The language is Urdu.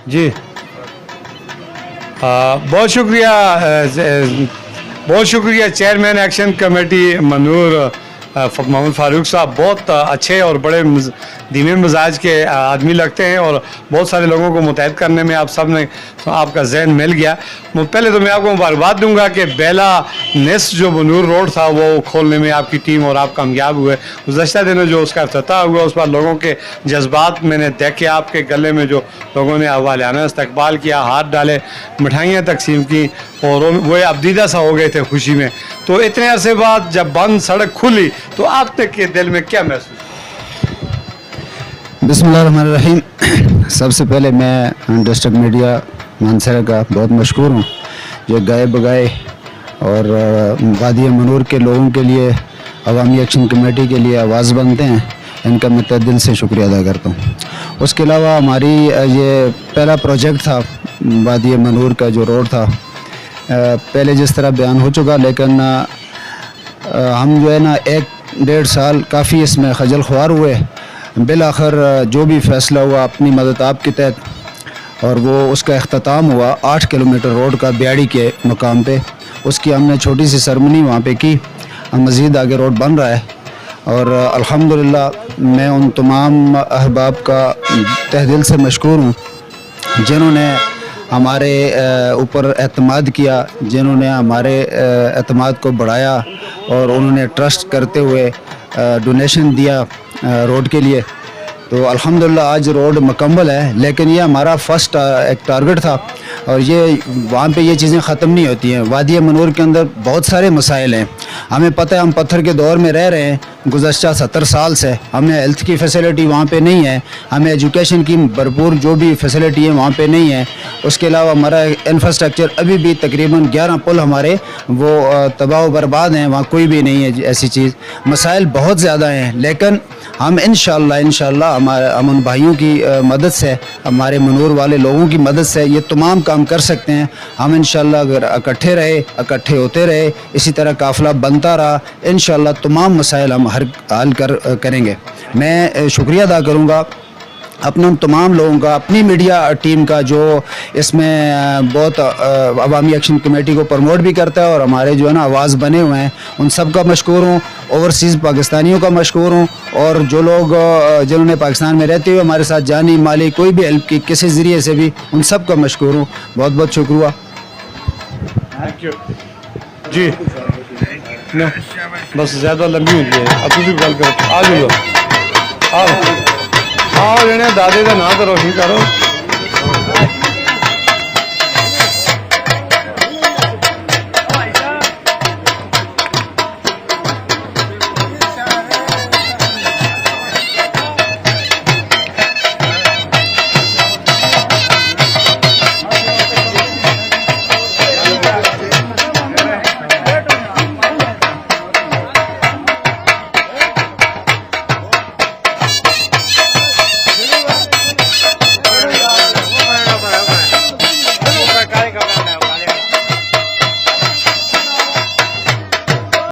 جی بہت شکریہ چیئرمین ایکشن کمیٹی منور محمد فاروق صاحب. بہت اچھے اور بڑے دھیمے مزاج کے آدمی لگتے ہیں اور بہت سارے لوگوں کو متحد کرنے میں آپ کا ذہن مل گیا. پہلے تو میں آپ کو مبارکباد دوں گا کہ بیلا نیس جو منور روڈ تھا وہ کھولنے میں آپ کی ٹیم اور آپ کامیاب ہوئے. گزشتہ دنوں جو اس کا افتتاح ہوا اس پر لوگوں کے جذبات میں نے دیکھے. آپ کے گلے میں جو لوگوں نے اوالیانہ استقبال کیا, ہاتھ ڈالے, مٹھائیاں تقسیم کی اور وہ ابدیدہ سا ہو گئے تھے خوشی میں. تو اتنے عرصے بعد جب بند سڑک کھلی تو آپ کے دل میں کیا محسوس؟ بسم اللہ الرحمن الرحیم. سب سے پہلے میں ڈسٹرکٹ میڈیا مانسہرہ کا بہت مشکور ہوں جو گائے بگائے اور وادی منور کے لوگوں کے لیے عوامی ایکشن کمیٹی کے لیے آواز بنتے ہیں. ان کا میں تہ دل سے شکریہ ادا کرتا ہوں. اس کے علاوہ ہماری یہ پہلا پروجیکٹ تھا وادی منور کا جو روڈ تھا, پہلے جس طرح بیان ہو چکا, لیکن ہم جو ہے نا 1-1.5 سال کافی اس میں خجل خوار ہوئے. بالآخر جو بھی فیصلہ ہوا اپنی مدد آپ کے تحت اور وہ اس کا اختتام ہوا 8 کلومیٹر روڈ کا بیاڑی کے مقام پہ. اس کی ہم نے چھوٹی سی سرمنی وہاں پہ کی. مزید آگے روڈ بن رہا ہے اور الحمدللہ میں ان تمام احباب کا تہ دل سے مشکور ہوں جنہوں نے ہمارے اوپر اعتماد کیا, جنہوں نے ہمارے اعتماد کو بڑھایا اور انہوں نے ٹرسٹ کرتے ہوئے ڈونیشن دیا روڈ کے لیے. تو الحمدللہ آج روڈ مکمل ہے, لیکن یہ ہمارا فرسٹ ایک ٹارگٹ تھا اور یہ وہاں پہ یہ چیزیں ختم نہیں ہوتی ہیں. وادی منور کے اندر بہت سارے مسائل ہیں. ہمیں پتہ ہے ہم پتھر کے دور میں رہ رہے ہیں گزشتہ 70 سال سے. ہمیں ہیلتھ کی فیسلٹی وہاں پہ نہیں ہے, ہمیں ایجوکیشن کی بھرپور جو بھی فیسلٹی ہے وہاں پہ نہیں ہے. اس کے علاوہ ہمارا انفراسٹرکچر ابھی بھی تقریباً 11 پل ہمارے وہ تباہ و برباد ہیں, وہاں کوئی بھی نہیں ہے ایسی چیز. مسائل بہت زیادہ ہیں, لیکن ہم انشاءاللہ ہم ان بھائیوں کی مدد سے, ہمارے منور والے لوگوں کی مدد سے یہ تمام کام کر سکتے ہیں. ہم انشاءاللہ اگر اکٹھے ہوتے رہے, اسی طرح قافلہ بنتا رہا, انشاءاللہ تمام مسائل ہم حل کریں گے. میں شکریہ ادا کروں گا اپنے ان تمام لوگوں کا, اپنی میڈیا ٹیم کا جو اس میں بہت عوامی ایکشن کمیٹی کو پروموٹ بھی کرتا ہے اور ہمارے جو ہے نا آواز بنے ہوئے ہیں, ان سب کا مشکور ہوں. اوورسیز پاکستانیوں کا مشکور ہوں, اور جو لوگ جنہوں نے پاکستان میں رہتے ہوئے ہمارے ساتھ جانی مالی کوئی بھی ہیلپ کی کسی ذریعے سے بھی, ان سب کا مشکور ہوں. بہت بہت شکریہ. تھینک یو جی. بس زیادہ لمبی ہوئی ہے, اب تھی گل کرو. آ جاؤ آؤ جانے دادے کا نام تو روشن کرو.